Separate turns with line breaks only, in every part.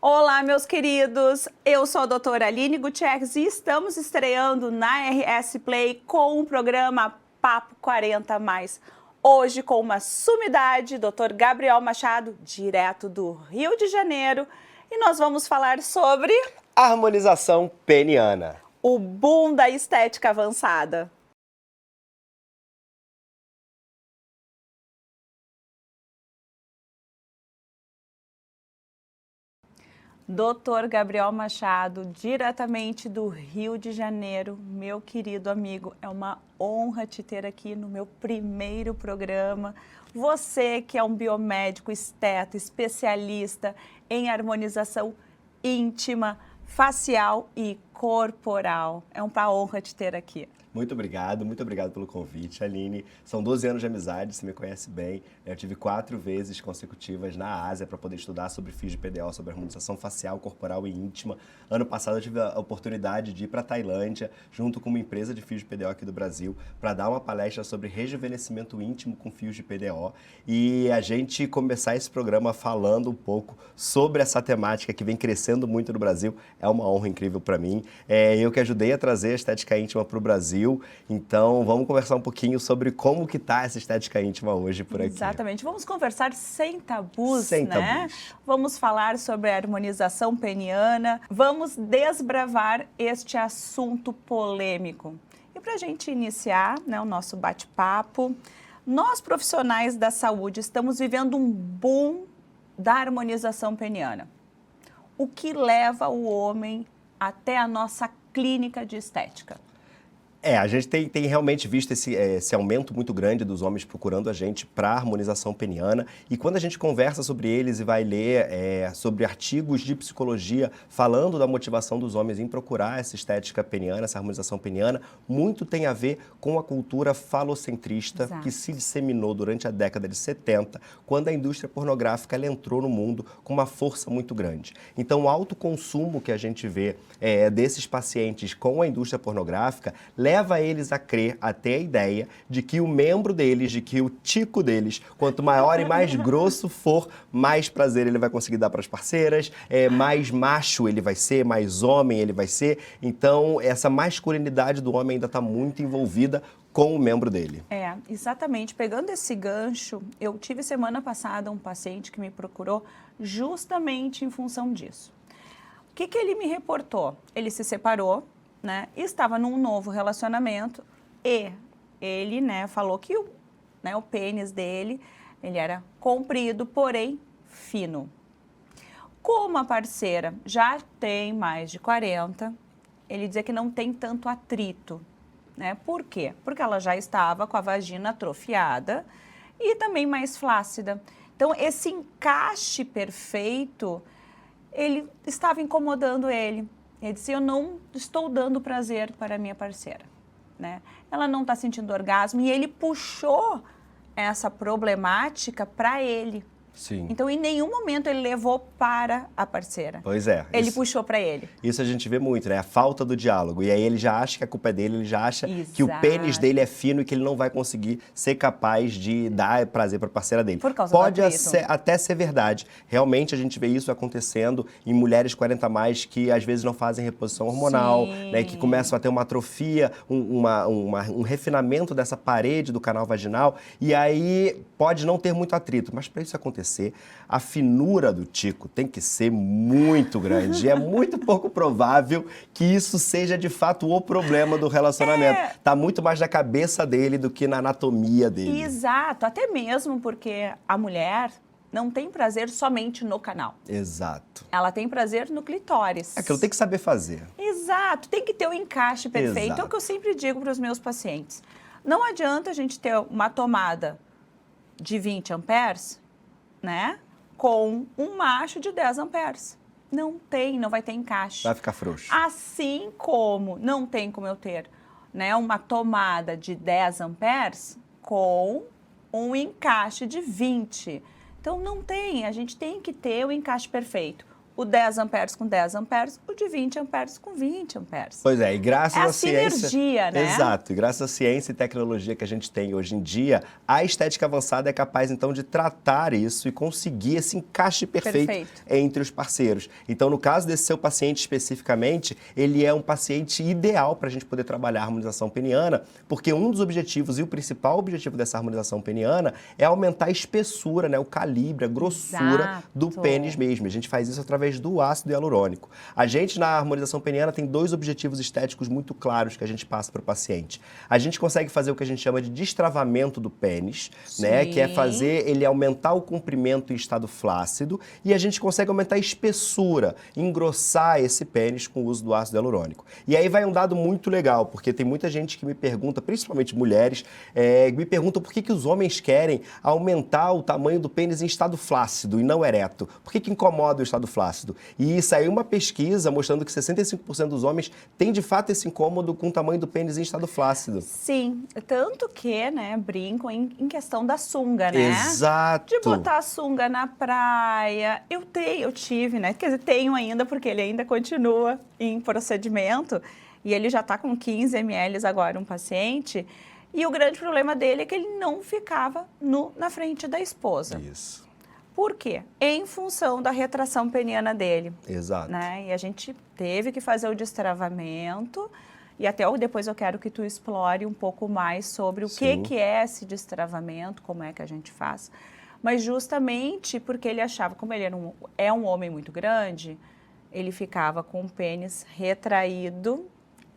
Olá, meus queridos! Eu sou a doutora Aline Gutierrez e estamos estreando na RS Play com o programa Papo 40+. Hoje com uma sumidade, Dr. Gabriel Machado, direto do Rio de Janeiro. E nós vamos falar sobre...
harmonização peniana.
O boom da estética avançada. Dr. Gabriel Machado, diretamente do Rio de Janeiro, meu querido amigo, é uma honra te ter aqui no meu primeiro programa. Você que é um biomédico, esteta, especialista em harmonização íntima, facial e corporal. É uma honra te ter aqui.
Muito obrigado pelo convite, Aline. São 12 anos de amizade, você me conhece bem. Eu tive 4 vezes consecutivas na Ásia para poder estudar sobre fios de PDO, sobre harmonização facial, corporal e íntima. Ano passado eu tive a oportunidade de ir para a Tailândia, junto com uma empresa de fios de PDO aqui do Brasil, para dar uma palestra sobre rejuvenescimento íntimo com fios de PDO. E a gente começar esse programa falando um pouco sobre essa temática que vem crescendo muito no Brasil. É uma honra incrível para mim. Eu que ajudei a trazer a estética íntima para o Brasil. Então, vamos conversar um pouquinho sobre como que tá essa estética íntima hoje por aqui.
Exatamente. Vamos conversar sem tabus,
sem
né?
Tabus.
Vamos falar sobre a harmonização peniana. Vamos desbravar este assunto polêmico. E para a gente iniciar, né, o nosso bate-papo, nós profissionais da saúde estamos vivendo um boom da harmonização peniana. O que leva o homem até a nossa clínica de estética?
A gente tem realmente visto esse aumento muito grande dos homens procurando a gente para harmonização peniana, e quando a gente conversa sobre eles e vai ler sobre artigos de psicologia falando da motivação dos homens em procurar essa estética peniana, essa harmonização peniana, muito tem a ver com a cultura falocentrista. Exato. Que se disseminou durante a década de 70, quando a indústria pornográfica ela entrou no mundo com uma força muito grande. Então, o alto consumo que a gente vê desses pacientes com a indústria pornográfica leva eles a crer até a ideia de que o membro deles, de que o tico deles, quanto maior e mais grosso for, mais prazer ele vai conseguir dar para as parceiras, mais macho ele vai ser, mais homem ele vai ser. Então, essa masculinidade do homem ainda está muito envolvida com o membro dele.
Exatamente. Pegando esse gancho, eu tive semana passada um paciente que me procurou justamente em função disso. O que ele me reportou? Ele se separou, né, estava num novo relacionamento e ele, né, falou que o pênis dele, ele era comprido, porém fino. Como a parceira já tem mais de 40, ele dizia que não tem tanto atrito, né? Por quê? Porque ela já estava com a vagina atrofiada e também mais flácida. Então, esse encaixe perfeito, ele estava incomodando ele. Ele disse, eu não estou dando prazer para a minha parceira, né? Ela não está sentindo orgasmo e ele puxou essa problemática para ele.
Sim.
Então, em nenhum momento ele levou para a parceira.
Pois é.
Ele puxou para ele.
Isso a gente vê muito, né? A falta do diálogo. E aí ele já acha que a culpa é dele, ele já acha que o pênis dele é fino e que ele não vai conseguir ser capaz de dar prazer para a parceira dele.
Por causa
Pode
do atrito.
até ser verdade. Realmente a gente vê isso acontecendo em mulheres 40+ que às vezes não fazem reposição hormonal, né? Que começam a ter uma atrofia, um refinamento dessa parede do canal vaginal. E aí pode não ter muito atrito, mas para isso acontecer, a finura do tico tem que ser muito grande. E é muito pouco provável que isso seja de fato o problema do relacionamento. Tá muito mais na cabeça dele do que na anatomia dele.
Exato, até mesmo porque a mulher não tem prazer somente no canal.
Exato.
Ela tem prazer no clitóris.
Aquilo tem que saber fazer.
Exato, tem que ter o encaixe perfeito.
Exato.
É o que eu sempre digo para os meus pacientes. Não adianta a gente ter uma tomada de 20 amperes, né, com um macho de 10 amperes. Não vai ter encaixe.
Vai ficar frouxo.
Assim como não tem como eu ter, né, uma tomada de 10 amperes com um encaixe de 20. Então, não tem. A gente tem que ter o encaixe perfeito. O 10 amperes com 10 amperes, o de 20 amperes com 20 amperes.
Pois é, e graças à ciência...
sinergia, né?
Exato, e graças à ciência e tecnologia que a gente tem hoje em dia, a estética avançada é capaz, então, de tratar isso e conseguir esse encaixe perfeito entre os parceiros. Então, no caso desse seu paciente especificamente, ele é um paciente ideal para a gente poder trabalhar a harmonização peniana, porque um dos objetivos e o principal objetivo dessa harmonização peniana é aumentar a espessura, né, o calibre, a grossura do pênis mesmo. A gente faz isso através do ácido hialurônico. A gente, na harmonização peniana, tem dois objetivos estéticos muito claros que a gente passa para o paciente. A gente consegue fazer o que a gente chama de destravamento do pênis, né, que é fazer ele aumentar o comprimento em estado flácido, e a gente consegue aumentar a espessura, engrossar esse pênis com o uso do ácido hialurônico. E aí vai um dado muito legal, porque tem muita gente que me pergunta, principalmente mulheres, me perguntam por que os homens querem aumentar o tamanho do pênis em estado flácido e não ereto. Por que incomoda o estado flácido? E saiu uma pesquisa mostrando que 65% dos homens têm de fato esse incômodo com o tamanho do pênis em estado flácido.
Sim, tanto que, né, brincam em questão da sunga, né?
Exato.
De botar a sunga na praia. Eu tive, né? Quer dizer, tenho ainda, porque ele ainda continua em procedimento. E ele já está com 15 ml agora, um paciente. E o grande problema dele é que ele não ficava nu na frente da esposa.
Isso.
Por quê? Em função da retração peniana dele.
Exato.
Né? E a gente teve que fazer o destravamento. E até depois eu quero que tu explore um pouco mais sobre o que é esse destravamento, como é que a gente faz. Mas justamente porque ele achava, como ele é um homem muito grande, ele ficava com o pênis retraído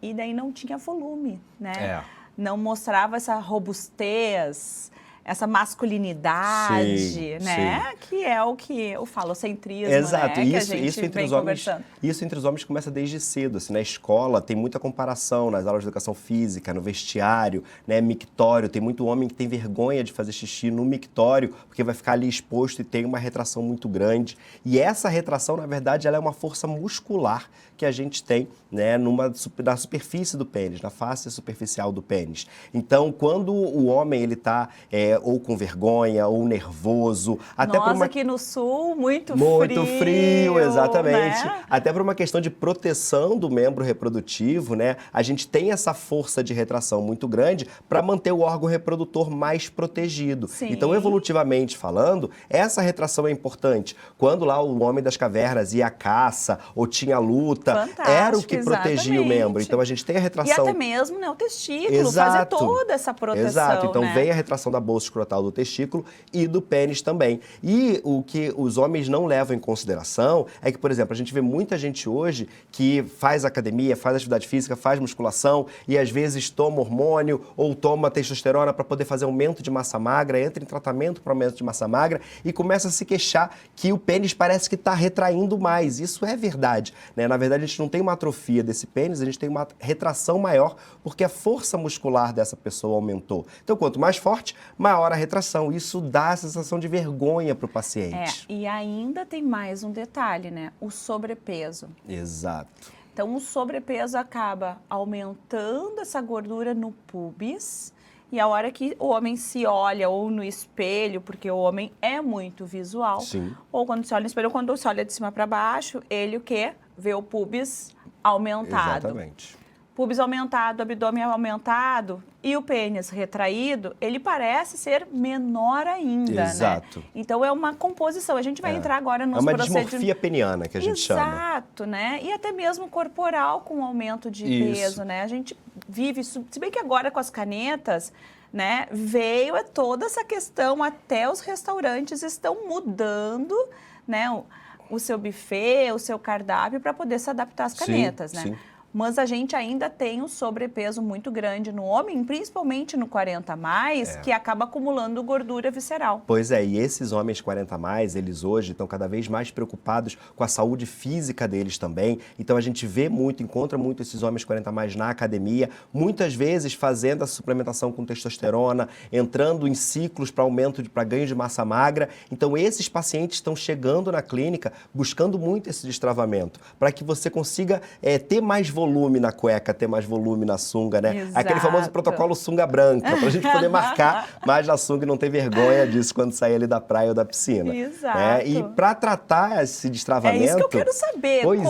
e daí não tinha volume, né? Não mostrava essa robustez, essa masculinidade, né? Que é o que o falocentrismo,
exato.
Né?
Isso,
que a gente
isso entre
vem
os homens,
conversando.
isso entre os homens começa desde cedo. Assim, na escola tem muita comparação, nas aulas de educação física, no vestiário, né? Mictório. Tem muito homem que tem vergonha de fazer xixi no mictório, porque vai ficar ali exposto e tem uma retração muito grande. E essa retração, na verdade, ela é uma força muscular que a gente tem, né, na superfície do pênis, na face superficial do pênis. Então, quando o homem ele está ou com vergonha, ou nervoso, até
nós
por uma...
aqui no sul, muito
frio, exatamente.
Né?
Até por uma questão de proteção do membro reprodutivo, né? A gente tem essa força de retração muito grande para manter o órgão reprodutor mais protegido.
Sim.
Então, evolutivamente falando, essa retração é importante. Quando lá o homem das cavernas ia à caça ou tinha luta, era o que protegia o membro. Então, a gente tem a retração...
E até mesmo, né, o testículo, fazer toda essa proteção.
Exato. Então,
né?
vem a retração da bolsa escrotal do testículo e do pênis também. E o que os homens não levam em consideração é que, por exemplo, a gente vê muita gente hoje que faz academia, faz atividade física, faz musculação e às vezes toma hormônio ou toma testosterona para poder fazer aumento de massa magra, entra em tratamento para aumento de massa magra e começa a se queixar que o pênis parece que está retraindo mais. Isso é verdade, né? Na verdade, a gente não tem uma atrofia desse pênis, a gente tem uma retração maior porque a força muscular dessa pessoa aumentou. Então, quanto mais forte, maior a retração. Isso dá a sensação de vergonha para o paciente.
E ainda tem mais um detalhe, né? O sobrepeso.
Exato.
Então, o sobrepeso acaba aumentando essa gordura no pubis e a hora que o homem se olha ou no espelho, porque o homem é muito visual,
Sim.
ou quando se olha no espelho, ou quando se olha de cima para baixo, ele o quê? Vê o pubis aumentado.
Exatamente.
Pubis aumentado, abdômen aumentado e o pênis retraído, ele parece ser menor ainda,
Exato.
né? Então, é uma composição. A gente vai entrar agora nos procedimentos...
É uma dismorfia peniana que a gente chama.
Exato, né? E até mesmo corporal com aumento de peso, né? A gente vive isso. Se bem que agora com as canetas, né, veio toda essa questão, até os restaurantes estão mudando, né, o seu buffet, o seu cardápio para poder se adaptar às canetas, né? Sim. Mas a gente ainda tem um sobrepeso muito grande no homem, principalmente no 40+, que acaba acumulando gordura visceral.
Pois é, e esses homens 40+, eles hoje estão cada vez mais preocupados com a saúde física deles também. Então a gente vê muito, encontra muito esses homens 40+ na academia, muitas vezes fazendo a suplementação com testosterona, entrando em ciclos para aumento, para ganho de massa magra. Então esses pacientes estão chegando na clínica buscando muito esse destravamento, para que você consiga ter mais volume na cueca, ter mais volume na sunga, né?
Exato.
Aquele famoso protocolo sunga branca, pra gente poder marcar mais na sunga e não ter vergonha disso quando sair ali da praia ou da piscina.
Exato.
E para tratar esse destravamento...
É isso que eu quero saber.
Pois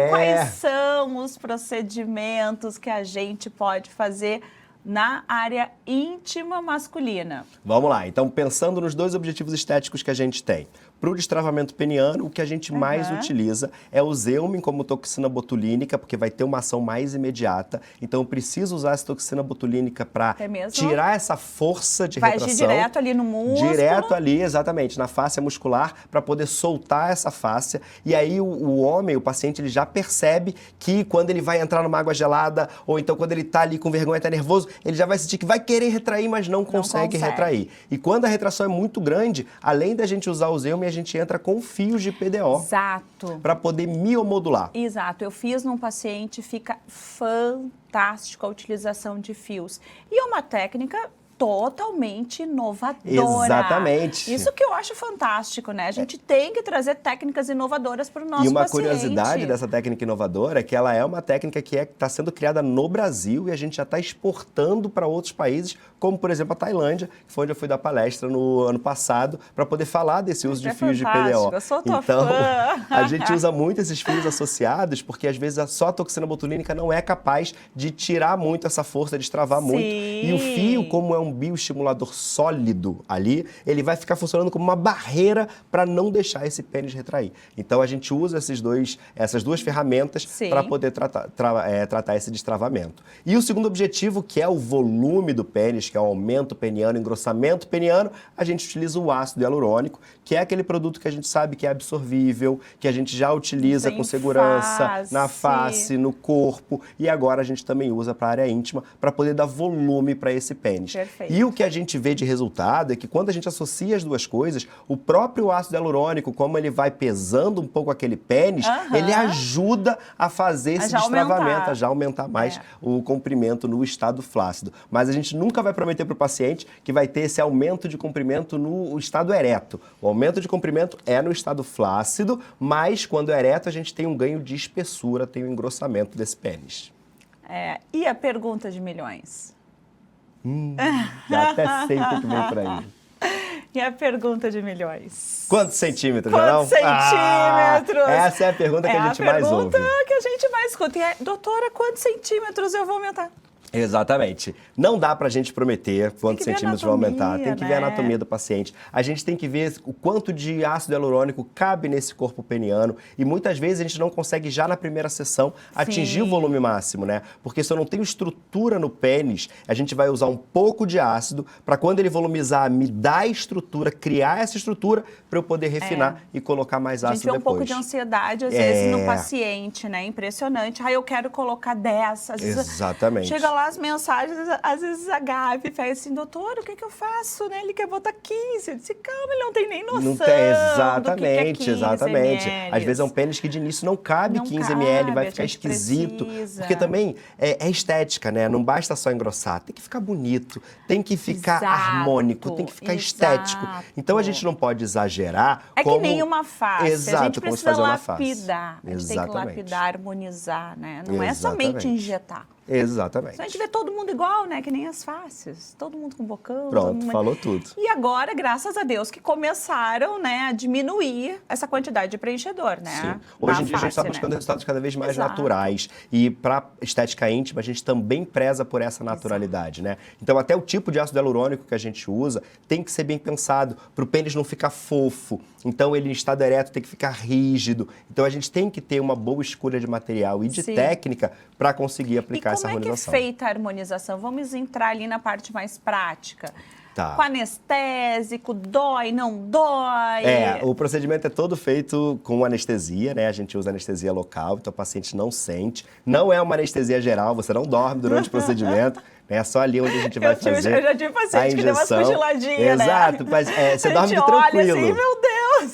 Quais são os procedimentos que a gente pode fazer na área íntima masculina?
Vamos lá. Então, pensando nos dois objetivos estéticos que a gente tem. Para o destravamento peniano, o que a gente mais utiliza é o Zeumin como toxina botulínica, porque vai ter uma ação mais imediata. Então, eu preciso usar essa toxina botulínica para tirar essa força de retração.
Vai agir direto ali no músculo.
Direto ali, exatamente, na fáscia muscular, para poder soltar essa fáscia. E aí, o homem, o paciente, ele já percebe que quando ele vai entrar numa água gelada, ou então quando ele está ali com vergonha, está nervoso, ele já vai sentir que vai querer retrair, mas não consegue retrair. E quando a retração é muito grande, além da gente usar o Zeumin, a gente entra com fios de PDO.
Exato.
Para poder miomodular.
Exato. Eu fiz num paciente, fica fantástico a utilização de fios. E é uma técnica totalmente inovadora.
Exatamente.
Isso que eu acho fantástico, né? A gente tem que trazer técnicas inovadoras para o nosso paciente.
E uma curiosidade dessa técnica inovadora é que ela é uma técnica que está sendo criada no Brasil e a gente já está exportando para outros países, como por exemplo a Tailândia, que foi onde eu fui dar palestra no ano passado, para poder falar desse uso de fios de PDO.
Eu sou tua
então,
fã.
A gente usa muito esses fios associados, porque às vezes só a toxina botulínica não é capaz de tirar muito essa força, de destravar muito. E o fio, como é um bioestimulador sólido ali, ele vai ficar funcionando como uma barreira para não deixar esse pênis retrair. Então a gente usa essas duas ferramentas para poder tratar esse destravamento. E o segundo objetivo, que é o volume do pênis, que é o aumento peniano, engrossamento peniano, a gente utiliza o ácido hialurônico, que é aquele produto que a gente sabe que é absorvível, que a gente já utiliza com segurança na face, no corpo, e agora a gente também usa para a área íntima para poder dar volume para esse pênis.
Perfeito.
E o que a gente vê de resultado é que quando a gente associa as duas coisas, o próprio ácido hialurônico, como ele vai pesando um pouco aquele pênis, ele ajuda a fazer esse destravamento, a já aumentar mais o comprimento no estado flácido. Mas a gente nunca vai prometer para o paciente que vai ter esse aumento de comprimento no estado ereto. O aumento de comprimento é no estado flácido, mas quando é ereto a gente tem um ganho de espessura, tem um engrossamento desse pênis.
E a pergunta de milhões?
Já até sei o que vem por aí.
E a pergunta de milhões?
Quantos centímetros,
Quantos centímetros?
Essa é a pergunta que a gente mais ouve.
É a pergunta que a gente mais escuta. E doutora, quantos centímetros eu vou aumentar?
Exatamente. Não dá pra gente prometer quantos centímetros vai aumentar. Tem que ver a anatomia do paciente. A gente tem que ver o quanto de ácido hialurônico cabe nesse corpo peniano. E muitas vezes a gente não consegue já na primeira sessão atingir o volume máximo, né? Porque se eu não tenho estrutura no pênis, a gente vai usar um pouco de ácido para quando ele volumizar, me dar a estrutura, criar essa estrutura para eu poder refinar e colocar mais ácido depois.
A gente vê um pouco de ansiedade, às vezes, no paciente, né? Impressionante. Eu quero colocar 10. Às vezes,
exatamente.
Chega lá as mensagens, às vezes a Gabi fala assim, doutor, o que eu faço, né? Ele quer botar 15. Eu disse, calma, ele não tem nem noção.
Não tem, exatamente,
do que é 15
exatamente.
ml.
Às vezes é um pênis que de início não cabe 15 ml, vai ficar esquisito. Porque também é estética, né? Não basta só engrossar, tem que ficar bonito, tem que ficar harmônico, tem que ficar estético. Então a gente não pode exagerar.
É que nem uma face.
Exato,
a gente precisa lapidar. A gente
exatamente.
tem que lapidar, harmonizar, né? Não é somente injetar.
Exatamente.
Então a gente vê todo mundo igual, né? Que nem as faces. Todo mundo com bocão.
Pronto, falou tudo.
E agora, graças a Deus, que começaram, né, a diminuir essa quantidade de preenchedor, né?
Sim. Hoje em dia a gente está buscando resultados cada vez mais naturais. E para estética íntima, a gente também preza por essa naturalidade, né? Então até o tipo de ácido hialurônico que a gente usa tem que ser bem pensado para o pênis não ficar fofo. Então ele em estado ereto tem que ficar rígido. Então a gente tem que ter uma boa escolha de material e de técnica para conseguir aplicar essa harmonização.
Como é que é feita a harmonização? Vamos entrar ali na parte mais prática.
Tá.
Com anestésico, dói, não dói?
O procedimento é todo feito com anestesia, né? A gente usa anestesia local, então o paciente não sente. Não é uma anestesia geral, você não dorme durante o procedimento. É só ali onde a gente vai fazer
eu já tive paciente que deu umas cochiladinhas, né?
Exato, mas você dorme de
olha
tranquilo.
Assim, meu Deus!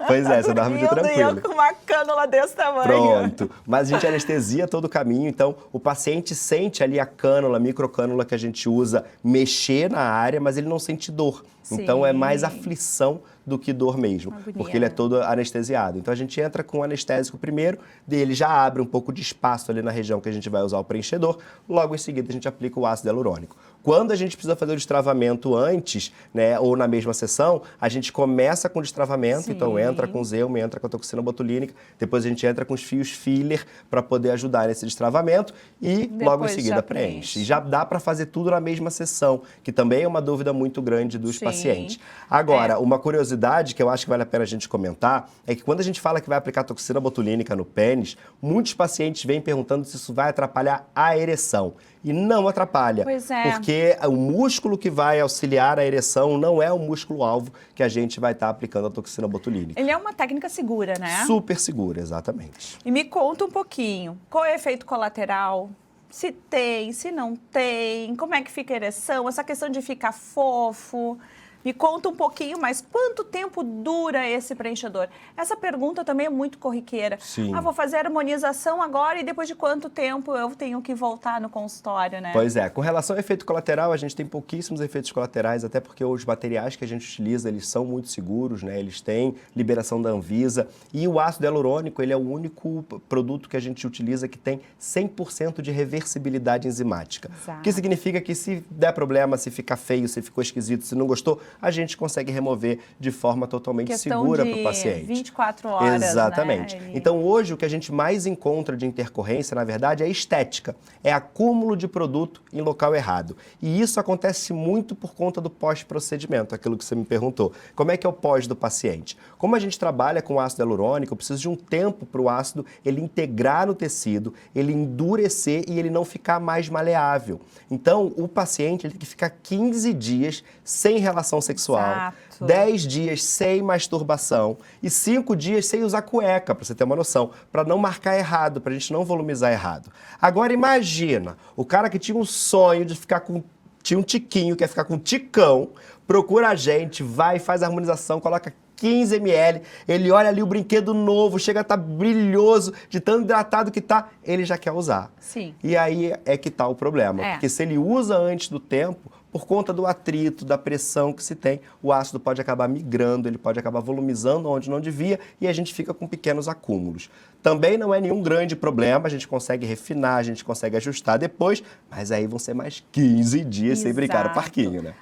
Pois é, você dorme de tranquilo.
E eu com uma cânula desse tamanho.
Pronto. Mas a gente anestesia todo o caminho, então o paciente sente ali a cânula, a microcânula que a gente usa mexer na área, mas ele não sente dor. Sim. Então é mais aflição do que dor mesmo,
Agonia,
porque ele é
né?
todo anestesiado. Então a gente entra com o anestésico primeiro, dele já abre um pouco de espaço ali na região que a gente vai usar o preenchedor, logo em seguida a gente aplica o ácido hialurônico. Quando a gente precisa fazer o destravamento antes, né, ou na mesma sessão, a gente começa com o destravamento, então entra com o Zeume, entra com a toxina botulínica, depois a gente entra com os fios filler para poder ajudar nesse destravamento e logo em
Depois
seguida
já
preenche. E já dá para fazer tudo na mesma sessão, que também é uma dúvida muito grande dos
Sim.
pacientes. Agora, uma curiosidade que eu acho que vale a pena a gente comentar é que quando a gente fala que vai aplicar toxina botulínica no pênis, muitos pacientes vêm perguntando se isso vai atrapalhar a ereção. E não atrapalha,
Pois é.
porque o músculo que vai auxiliar a ereção não é o músculo-alvo que a gente vai estar aplicando a toxina botulínica.
Ele é uma técnica segura, né?
Super seguro, exatamente.
E me conta um pouquinho, qual é o efeito colateral? Se tem, se não tem, como é que fica a ereção, essa questão de ficar fofo. Me conta um pouquinho mais, quanto tempo dura esse preenchedor? Essa pergunta também é muito corriqueira.
Sim.
Ah, vou fazer a harmonização agora e depois de quanto tempo eu tenho que voltar no consultório, né?
Pois é, com relação ao efeito colateral, a gente tem pouquíssimos efeitos colaterais, até porque os materiais que a gente utiliza, eles são muito seguros, né? Eles têm liberação da Anvisa e o ácido hialurônico, ele é o único produto que a gente utiliza que tem 100% de reversibilidade enzimática.
Exato.
O que significa que se der problema, se ficar feio, se ficou esquisito, se não gostou, a gente consegue remover de forma totalmente
Questão
segura
de
para o paciente.
24 horas,
Exatamente.
né?
Então, hoje, o que a gente mais encontra de intercorrência, na verdade, é estética. É acúmulo de produto em local errado. E isso acontece muito por conta do pós-procedimento, aquilo que você me perguntou. Como é que é o pós do paciente? Como a gente trabalha com ácido hialurônico, eu preciso de um tempo para o ácido ele integrar no tecido, ele endurecer e ele não ficar mais maleável. Então, o paciente ele tem que ficar 15 dias sem relação sexual,
Exato.
10 dias sem masturbação e 5 dias sem usar cueca, para você ter uma noção, para não marcar errado, para a gente não volumizar errado. Agora imagina, o cara que tinha um sonho de ficar com... Tinha um tiquinho, quer ficar com um ticão, procura a gente, vai, faz a harmonização, coloca 15 ml, ele olha ali o brinquedo novo, chega a estar brilhoso, de tão hidratado que tá, ele já quer usar.
Sim.
E aí é que tá o problema, porque se ele usa antes do tempo, por conta do atrito, da pressão que se tem, o ácido pode acabar migrando, ele pode acabar volumizando onde não devia e a gente fica com pequenos acúmulos. Também não é nenhum grande problema, a gente consegue refinar, a gente consegue ajustar depois, mas aí vão ser mais 15 dias sem brincar no
Exato.
parquinho, né?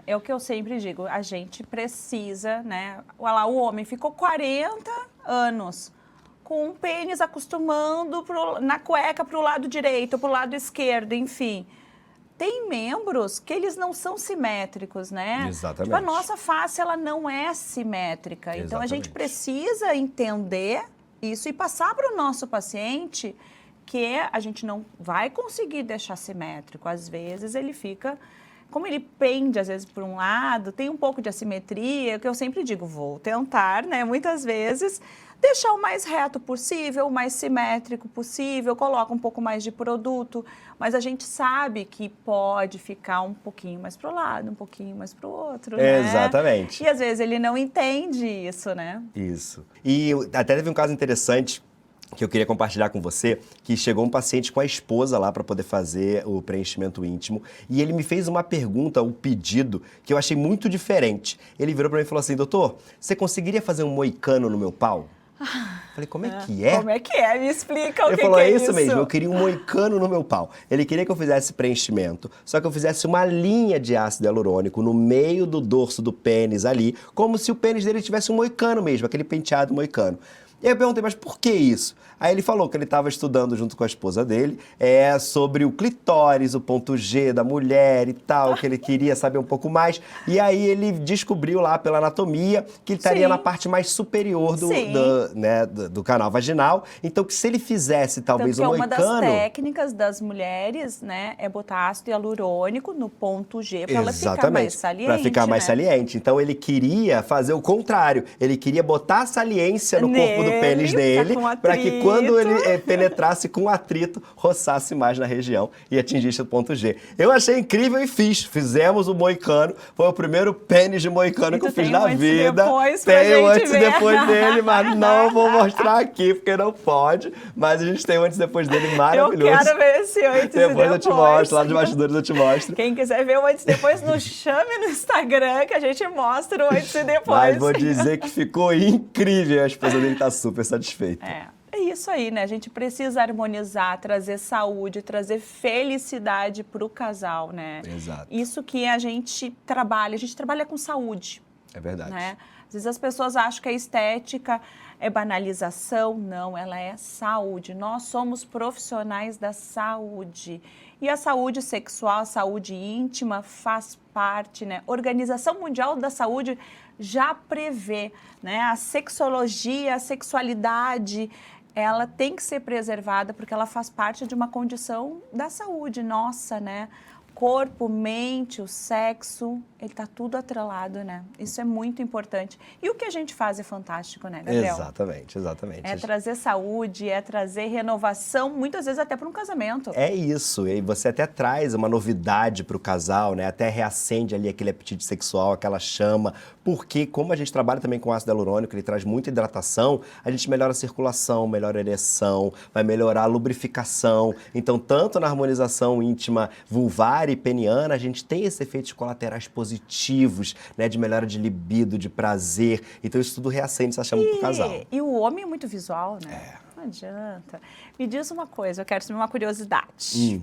É o que eu sempre digo, a gente precisa, né? Olha lá, o homem ficou 40 anos com o pênis acostumando na cueca para o lado direito, para o lado esquerdo, enfim. Tem membros que eles não são simétricos, né?
Exatamente.
Tipo, a nossa face, ela não é simétrica. Então, a gente
Exatamente.
precisa entender isso e passar para o nosso paciente que a gente não vai conseguir deixar simétrico. Às vezes, ele fica... Como ele pende, às vezes, por um lado, tem um pouco de assimetria, que eu sempre digo, vou tentar, né? Muitas vezes, deixar o mais reto possível, o mais simétrico possível, coloca um pouco mais de produto, mas a gente sabe que pode ficar um pouquinho mais para o lado, um pouquinho mais para o outro, né?
Exatamente.
E às vezes ele não entende isso, né?
Isso. E até teve um caso interessante que eu queria compartilhar com você, que chegou um paciente com a esposa lá para poder fazer o preenchimento íntimo e ele me fez uma pergunta, um pedido, que eu achei muito diferente. Ele virou para mim e falou assim, doutor, você conseguiria fazer um moicano no meu pau? Falei, como é que é?
Como é que é? Me explica o
Ele
que
falou,
que é
isso mesmo, eu queria um moicano no meu pau. Ele queria que eu fizesse preenchimento, só que eu fizesse uma linha de ácido hialurônico no meio do dorso do pênis ali, como se o pênis dele tivesse um moicano mesmo, aquele penteado moicano. E aí eu perguntei, mas por que isso? Aí ele falou que ele estava estudando junto com a esposa dele sobre o clitóris, o ponto G da mulher e tal, que ele queria saber um pouco mais. E aí ele descobriu lá pela anatomia que ele estaria na parte mais superior do canal vaginal. Então que se ele fizesse talvez um moicano...
Uma das técnicas das mulheres, né, é botar ácido hialurônico no ponto G para ela ficar mais saliente.
Para ficar mais
né?
saliente. Então ele queria fazer o contrário. Ele queria botar a saliência no corpo do pênis dele,
com
para que quando
atrito.
ele penetrasse com atrito, roçasse mais na região e atingisse o ponto G. Eu achei incrível e fiz. Fizemos o moicano, foi o primeiro pênis de moicano
E
que eu
tu
fiz
tem
na
um antes e
vida.
depois pra
Tem o
gente
antes e
ver.
depois dele, mas não vou mostrar aqui, porque não pode. Mas a gente tem o antes e depois dele maravilhoso.
Eu quero ver esse antes e depois.
Eu te mostro, lá nos bastidores eu te mostro.
Quem quiser ver o antes e depois, nos chame no Instagram que a gente mostra o antes e depois.
Mas vou dizer que ficou incrível. A esposa dele tá super satisfeita.
É isso aí, né? A gente precisa harmonizar, trazer saúde, trazer felicidade para o casal, né?
Exato.
Isso que a gente trabalha com saúde.
É verdade.
Né? Às vezes as pessoas acham que a estética é banalização, não, ela é saúde. Nós somos profissionais da saúde. E a saúde sexual, a saúde íntima faz parte, né? Organização Mundial da Saúde já prevê, né? A sexologia, a sexualidade, ela tem que ser preservada porque ela faz parte de uma condição da saúde nossa, né? Corpo, mente, o sexo, ele tá tudo atrelado, né? Isso é muito importante. E o que a gente faz é fantástico, né, Gabriel?
Exatamente, exatamente.
É trazer saúde, é trazer renovação, muitas vezes até para um casamento.
É isso, e você até traz uma novidade para o casal, né? Até reacende ali aquele apetite sexual, aquela chama, porque como a gente trabalha também com ácido hialurônico, ele traz muita hidratação, a gente melhora a circulação, melhora a ereção, vai melhorar a lubrificação. Então, tanto na harmonização íntima vulvar e peniana, a gente tem esses efeitos colaterais positivos, né? De melhora de libido, de prazer. Então, isso tudo reacende essa chama pro casal.
E o homem é muito visual, né? Não adianta. Me diz uma coisa, eu quero saber uma curiosidade.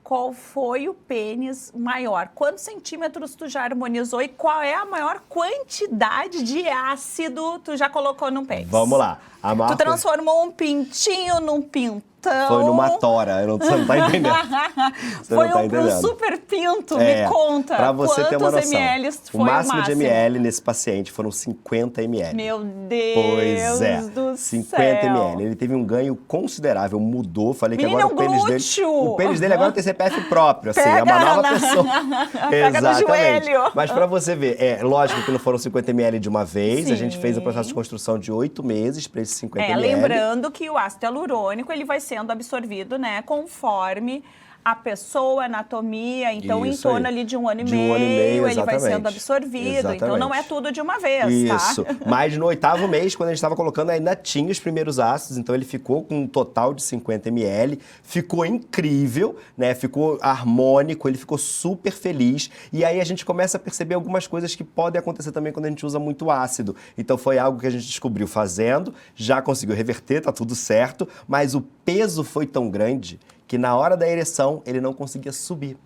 Qual foi o pênis maior? Quantos centímetros tu já harmonizou e qual é a maior quantidade de ácido tu já colocou no pênis?
Vamos lá. A maior
Tu transformou um pintinho num pintão.
Foi numa tora, você não tá entendendo. Você
Foi
não tá
um
entendendo.
super pinto, me conta.
Pra você ter uma
quantos
noção,
ml foi
o máximo de ml nesse paciente foram 50 ml.
Meu Deus
Pois é,
do
50
céu.
ml. Ele teve um ganho considerável, mudou. Falei que
Menino,
agora o pênis dele.
glúteo.
O pênis dele agora tem CPF próprio, assim, é
Pega
uma nova
na-
pessoa.
Pega no joelho.
Mas pra você ver, é lógico que não foram 50 ml de uma vez. A gente
Sim.
fez o processo de construção de 8 meses para esses 50 ml.
Lembrando que o ácido hialurônico ele vai sendo absorvido, né, conforme a pessoa, a anatomia, então
Isso
em torno
aí.
ali de um ano e
De um ano e meio,
ele vai sendo
exatamente.
absorvido. Então não é
Exatamente.
tudo de uma vez,
Isso,
tá?
mas no 8º mês, quando a gente estava colocando, ainda tinha os primeiros ácidos, então ele ficou com um total de 50 ml, ficou incrível, né? Ficou harmônico, ele ficou super feliz, e aí a gente começa a perceber algumas coisas que podem acontecer também quando a gente usa muito ácido. Então foi algo que a gente descobriu fazendo, já conseguiu reverter, tá tudo certo, mas o peso foi tão grande que na hora da ereção ele não conseguia subir.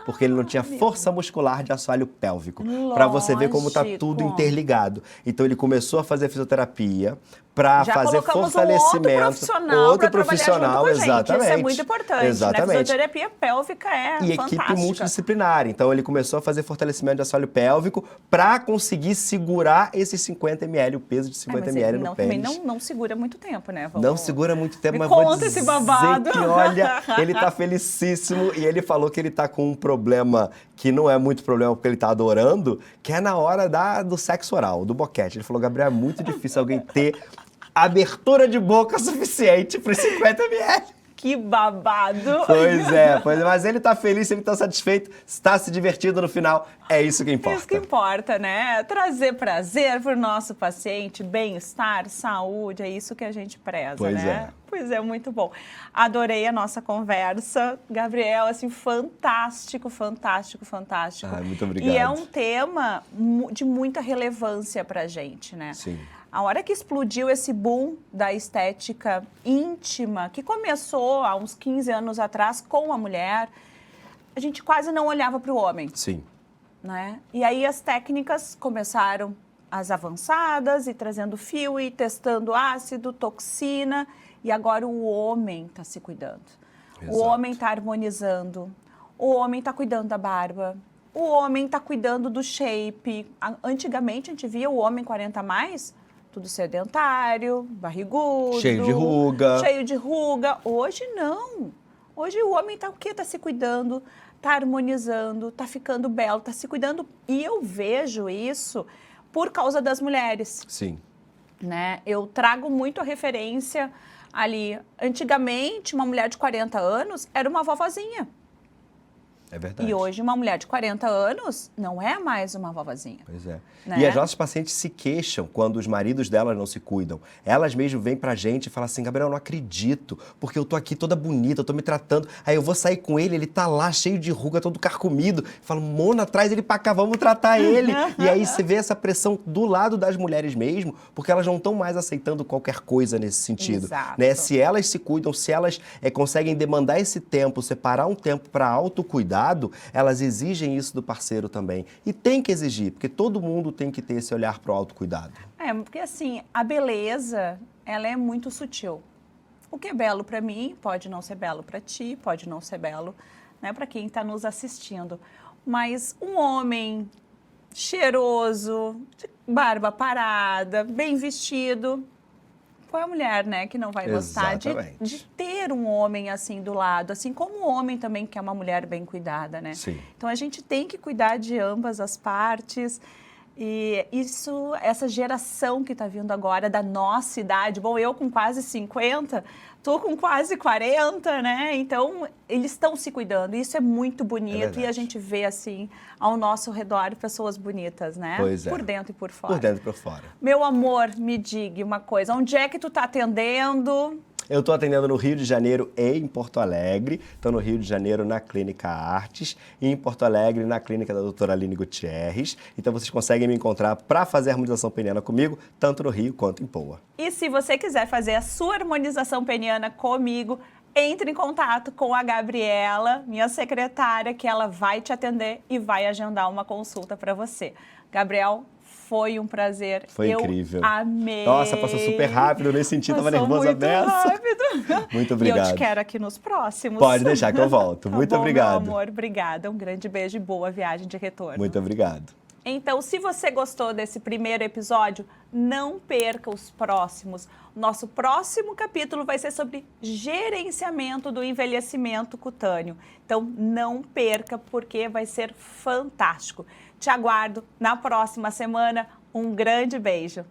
Porque ele não tinha força muscular de assoalho pélvico. Para você ver como tá tudo
Lógico.
interligado. Então ele começou a fazer fisioterapia para
Já
fazer
colocamos
fortalecimento.
um outro profissional para trabalhar junto com a gente.
exatamente.
Isso é muito importante,
Exatamente.
né? Fisioterapia pélvica é
E
fantástica.
equipe multidisciplinar. Então ele começou a fazer fortalecimento de assoalho pélvico para conseguir segurar esses 50 ml, o peso de 50
mas
ml
ele
no
também
pênis.
não segura muito tempo, né?
Não segura muito tempo,
Me
mas vou
conta
dizer
esse babado.
que, olha, ele tá felicíssimo e ele falou que ele tá com um problema que não é muito problema porque ele tá adorando, que é na hora do sexo oral, do boquete. Ele falou, Gabriel, é muito difícil alguém ter abertura de boca suficiente para 50 ml.
Que babado!
Pois é, mas ele tá feliz, ele tá satisfeito, está se divertindo no final, é isso que importa.
Isso que importa, né? Trazer prazer para o nosso paciente, bem-estar, saúde, é isso que a gente preza,
Pois
né?
é.
Pois é, muito bom. Adorei a nossa conversa. Gabriel, assim, fantástico, fantástico, fantástico.
Ai, muito obrigado.
E é um tema de muita relevância pra gente, né?
Sim.
A hora que explodiu esse boom da estética íntima, que começou há uns 15 anos atrás com a mulher, a gente quase não olhava para o homem,
Sim.
né? E aí as técnicas começaram as avançadas e trazendo fio e testando ácido, toxina, e agora o homem está se cuidando.
Exato.
O homem está harmonizando, o homem está cuidando da barba, o homem está cuidando do shape. Antigamente a gente via o homem 40 a mais, tudo sedentário, barrigudo.
Cheio de ruga.
Cheio de ruga. Hoje não. Hoje o homem tá o quê? Tá se cuidando, tá harmonizando, tá ficando belo, tá se cuidando. E eu vejo isso por causa das mulheres.
Sim.
né? Eu trago muito a referência ali. Antigamente, uma mulher de 40 anos era uma vovozinha.
É verdade.
E hoje, uma mulher de 40 anos não é mais uma vovozinha.
Pois é.
Né?
E as nossas pacientes se queixam quando os maridos delas não se cuidam. Elas mesmo vêm pra gente e falam assim, Gabriel, eu não acredito, porque eu tô aqui toda bonita, eu tô me tratando, aí eu vou sair com ele tá lá cheio de ruga, todo carcomido. Eu falo, Mona, traz ele pra cá, vamos tratar ele. E aí você vê essa pressão do lado das mulheres mesmo, porque elas não estão mais aceitando qualquer coisa nesse sentido.
Exato.
Né? Se elas se cuidam, se elas conseguem demandar esse tempo, separar um tempo para autocuidado, elas exigem isso do parceiro também. E tem que exigir, porque todo mundo tem que ter esse olhar para o autocuidado.
Porque assim, a beleza, ela é muito sutil. O que é belo para mim pode não ser belo para ti, pode não ser belo, né, para quem está nos assistindo. Mas um homem cheiroso, de barba parada, bem vestido, qual é a mulher, né, que não vai gostar de ter um homem assim do lado, assim como o homem também quer uma mulher bem cuidada, né?
Sim.
Então a gente tem que cuidar de ambas as partes. E essa geração que está vindo agora da nossa idade, bom, eu com quase 50, tu com quase 40, né? Então, eles estão se cuidando. Isso é muito bonito e a gente vê, assim, ao nosso redor, pessoas bonitas, né?
Pois é.
Por dentro e por fora.
Por dentro e por fora.
Meu amor, me diga uma coisa, onde é que tu tá atendendo?
Eu estou atendendo no Rio de Janeiro e em Porto Alegre. Estou no Rio de Janeiro na Clínica Artes e em Porto Alegre na Clínica da doutora Aline Gutierrez. Então vocês conseguem me encontrar para fazer a harmonização peniana comigo, tanto no Rio quanto em Poa.
E se você quiser fazer a sua harmonização peniana comigo, entre em contato com a Gabriela, minha secretária, que ela vai te atender e vai agendar uma consulta para você. Gabriel, foi um prazer.
Foi incrível.
Amei.
Nossa, passou super rápido, eu nem senti, tava nervosa dessa.
Rápido.
Muito obrigado.
E eu te quero aqui nos próximos.
Pode deixar que eu volto.
Tá
Muito
bom,
obrigado.
Meu amor, obrigada. Um grande beijo e boa viagem de retorno.
Muito obrigado.
Então, se você gostou desse primeiro episódio, não perca os próximos. Nosso próximo capítulo vai ser sobre gerenciamento do envelhecimento cutâneo. Então, não perca, porque vai ser fantástico. Te aguardo na próxima semana. Um grande beijo.